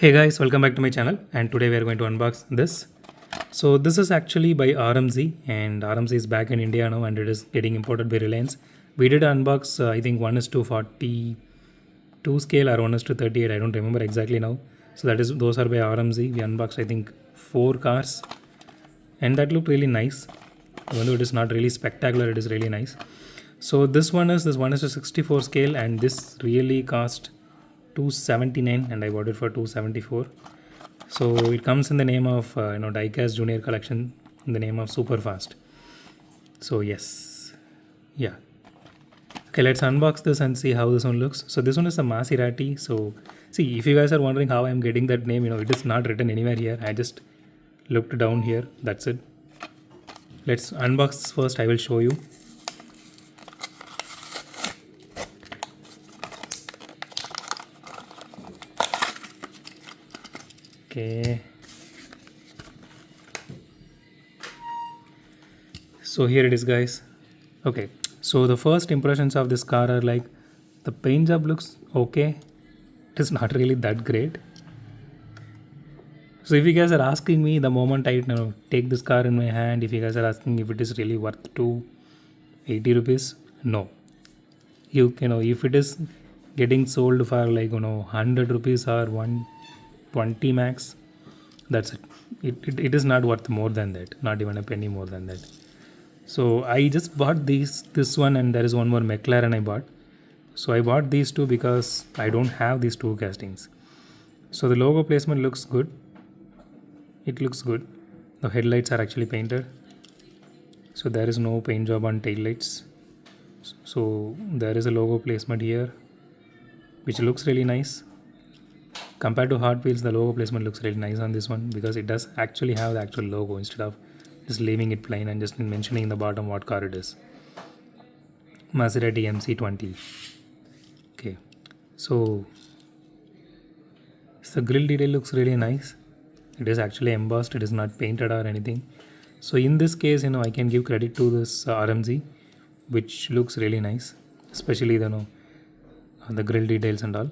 Hey guys, welcome back to my channel, and today we are going to unbox this. So this is actually by RMZ, and RMZ is back in India now and it is getting imported by Reliance. We did unbox I think 1:42 scale or 1:38, I don't remember exactly now. So those are by RMZ. We unboxed I think 4 cars and that looked really nice. Even though it is not really spectacular, it is really nice. So this one is to 64 scale, and this really cost 279 and I bought it for 274. So it comes in the name of Diecast Junior Collection, in the name of Super Fast. So yes, yeah. Okay, let's unbox this and see how this one looks. So this one is a Maserati. So see, if you guys are wondering how I'm getting that name, it is not written anywhere here. I just looked down here. That's it. Let's unbox this first. I will show you. Okay. So here it is, guys. Okay. So the first impressions of this car are like, the paint job looks okay. It is not really that great. So if you guys are asking me the moment I take this car in my hand, if you guys are asking if it is really worth 280 rupees, no. If it is getting sold for like 100 rupees or 120 max, that's it. It is not worth more than that, not even a penny more than that. So I just bought this one, and there is one more McLaren I bought. So I bought these two because I don't have these two castings. So the logo placement looks good. It looks good. The headlights are actually painted, so there is no paint job on tail lights. So there is a logo placement here, which looks really nice. Compared to Hot Wheels, the logo placement looks really nice on this one because it does actually have the actual logo instead of just leaving it plain and just mentioning in the bottom what car it is. Maserati MC20. Okay, so the grille detail looks really nice. It is actually embossed, it is not painted or anything. So in this case, I can give credit to this RMZ, which looks really nice, especially the grille details and all.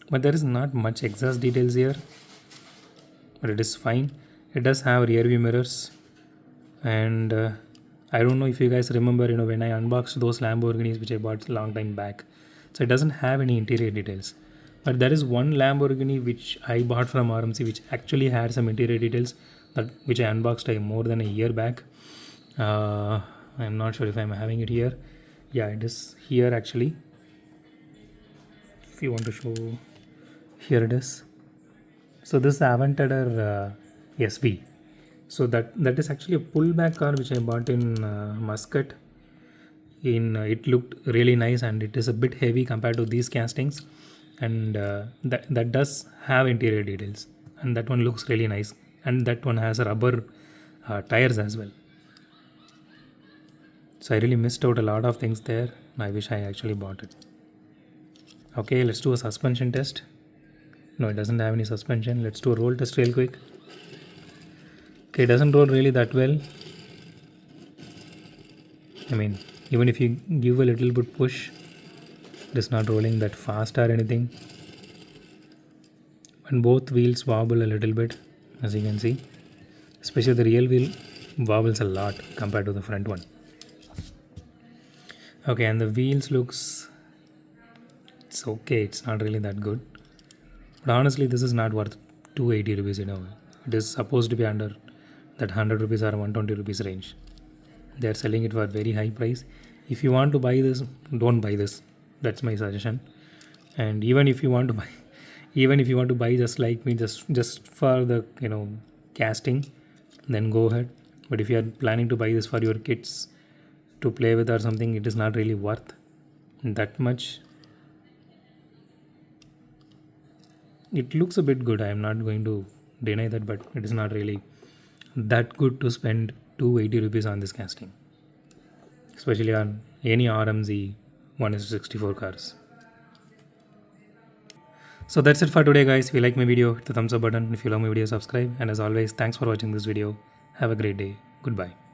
But there is not much exhaust details here, but it is fine. It does have rear view mirrors, and I don't know if you guys remember, when I unboxed those Lamborghinis which I bought a long time back. So it doesn't have any interior details. But there is one Lamborghini which I bought from RMC which actually had some interior details, which I unboxed more than a year back. I'm not sure if I'm having it here. Yeah, it is here actually. If you want to show, here it is. So this is the Aventador SV. So that is actually a pullback car which I bought in Muscat. It looked really nice, and it is a bit heavy compared to these castings. And that does have interior details, and that one looks really nice, and that one has rubber tires as well. So I really missed out a lot of things there. I wish I actually bought it. Okay, let's do a suspension test. No, it doesn't have any suspension. Let's do a roll test real quick. Okay, it doesn't roll really that well. I mean, even if you give a little bit push, it is not rolling that fast or anything. And both wheels wobble a little bit, as you can see. Especially the rear wheel wobbles a lot compared to the front one. Okay, and the wheels looks, it's okay, it's not really that good. But honestly, this is not worth 280 rupees, It is supposed to be under that 100 rupees or 120 rupees range. They are selling it for a very high price. If you want to buy this, don't buy this. That's my suggestion. And even if you want to buy just like me, just for the casting, then go ahead. But if you are planning to buy this for your kids to play with or something, it is not really worth that much. It looks a bit good, I am not going to deny that, but it is not really that good to spend 280 rupees on this casting, especially on any RMZ 1:64 cars. So that's it for today, guys. If you like my video, hit the thumbs up button. If you love my video, subscribe. And as always, thanks for watching this video. Have a great day. Goodbye.